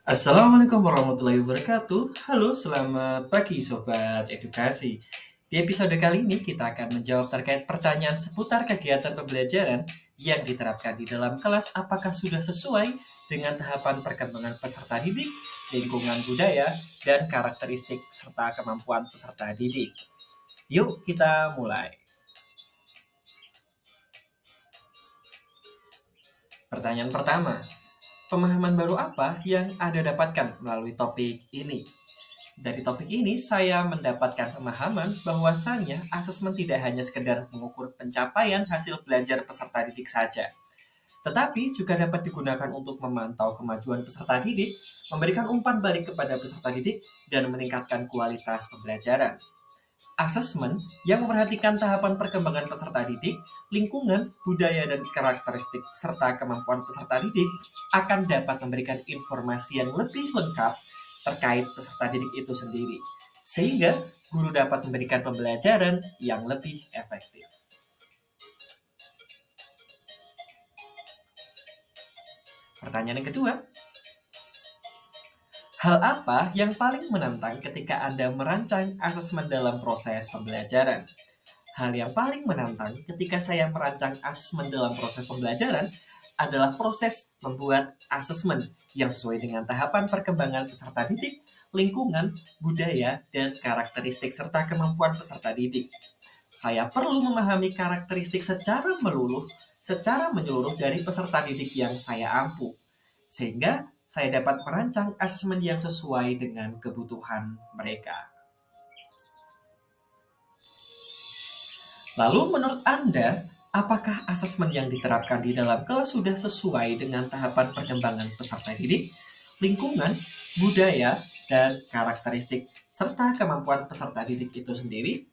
Assalamualaikum warahmatullahi wabarakatuh. Halo, selamat pagi Sobat Edukasi. Di episode kali ini kita akan menjawab terkait pertanyaan seputar kegiatan pembelajaran yang diterapkan di dalam kelas apakah sudah sesuai dengan tahapan perkembangan peserta didik, lingkungan budaya, dan karakteristik serta kemampuan peserta didik. Yuk kita mulai. Pertanyaan pertama, pemahaman baru apa yang Anda dapatkan melalui topik ini? Dari topik ini, saya mendapatkan pemahaman bahwasannya asesmen tidak hanya sekedar mengukur pencapaian hasil belajar peserta didik saja, tetapi juga dapat digunakan untuk memantau kemajuan peserta didik, memberikan umpan balik kepada peserta didik, dan meningkatkan kualitas pembelajaran. Asesmen yang memperhatikan tahapan perkembangan peserta didik, lingkungan, budaya, dan karakteristik serta kemampuan peserta didik akan dapat memberikan informasi yang lebih lengkap terkait peserta didik itu sendiri, sehingga guru dapat memberikan pembelajaran yang lebih efektif. Pertanyaan yang kedua, hal apa yang paling menantang ketika Anda merancang asesmen dalam proses pembelajaran? Hal yang paling menantang ketika saya merancang asesmen dalam proses pembelajaran adalah proses membuat asesmen yang sesuai dengan tahapan perkembangan peserta didik, lingkungan, budaya, dan karakteristik serta kemampuan peserta didik. Saya perlu memahami karakteristik secara menyeluruh dari peserta didik yang saya ampu, sehingga saya dapat merancang asesmen yang sesuai dengan kebutuhan mereka. Lalu menurut Anda, apakah asesmen yang diterapkan di dalam kelas sudah sesuai dengan tahapan perkembangan peserta didik, lingkungan, budaya, dan karakteristik serta kemampuan peserta didik itu sendiri?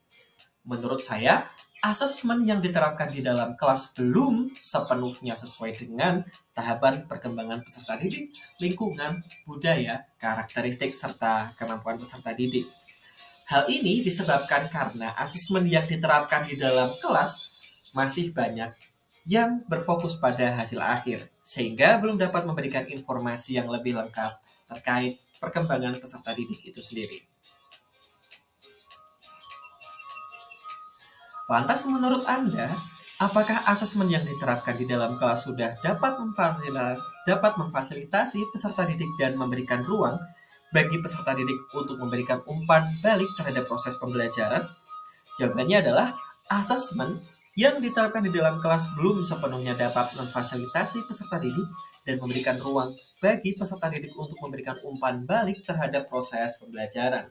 Menurut saya, asesmen yang diterapkan di dalam kelas belum sepenuhnya sesuai dengan tahapan perkembangan peserta didik, lingkungan, budaya, karakteristik, serta kemampuan peserta didik. Hal ini disebabkan karena asesmen yang diterapkan di dalam kelas masih banyak yang berfokus pada hasil akhir, sehingga belum dapat memberikan informasi yang lebih lengkap terkait perkembangan peserta didik itu sendiri. Lantas menurut Anda, apakah asesmen yang diterapkan di dalam kelas sudah dapat memfasilitasi peserta didik dan memberikan ruang bagi peserta didik untuk memberikan umpan balik terhadap proses pembelajaran? Jawabannya adalah asesmen yang diterapkan di dalam kelas belum sepenuhnya dapat memfasilitasi peserta didik dan memberikan ruang bagi peserta didik untuk memberikan umpan balik terhadap proses pembelajaran.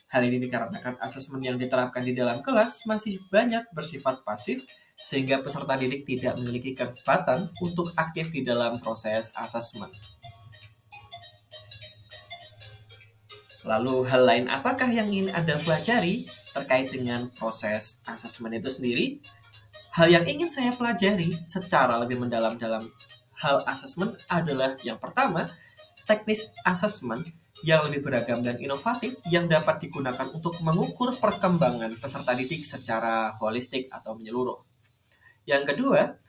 Hal ini dikarenakan asesmen yang diterapkan di dalam kelas masih banyak bersifat pasif, sehingga peserta didik tidak memiliki kesempatan untuk aktif di dalam proses asesmen. Lalu hal lain apakah yang ingin Anda pelajari terkait dengan proses asesmen itu sendiri? Hal yang ingin saya pelajari secara lebih mendalam dalam hal asesmen adalah yang pertama, teknis asesmen yang lebih beragam dan inovatif yang dapat digunakan untuk mengukur perkembangan peserta didik secara holistik atau menyeluruh. Yang kedua,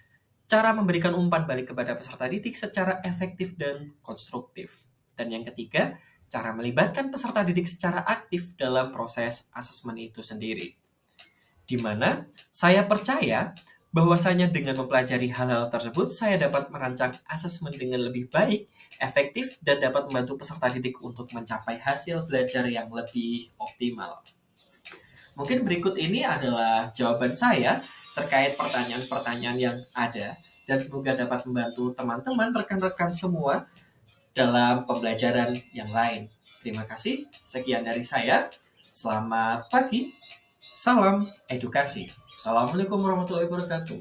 cara memberikan umpan balik kepada peserta didik secara efektif dan konstruktif. Dan yang ketiga, cara melibatkan peserta didik secara aktif dalam proses asesmen itu sendiri. Di mana saya percaya bahwasanya dengan mempelajari hal-hal tersebut, saya dapat merancang asesmen dengan lebih baik, efektif, dan dapat membantu peserta didik untuk mencapai hasil belajar yang lebih optimal. Mungkin berikut ini adalah jawaban saya terkait pertanyaan-pertanyaan yang ada, dan semoga dapat membantu teman-teman, rekan-rekan semua dalam pembelajaran yang lain. Terima kasih, sekian dari saya. Selamat pagi, salam edukasi. Assalamualaikum warahmatullahi wabarakatuh.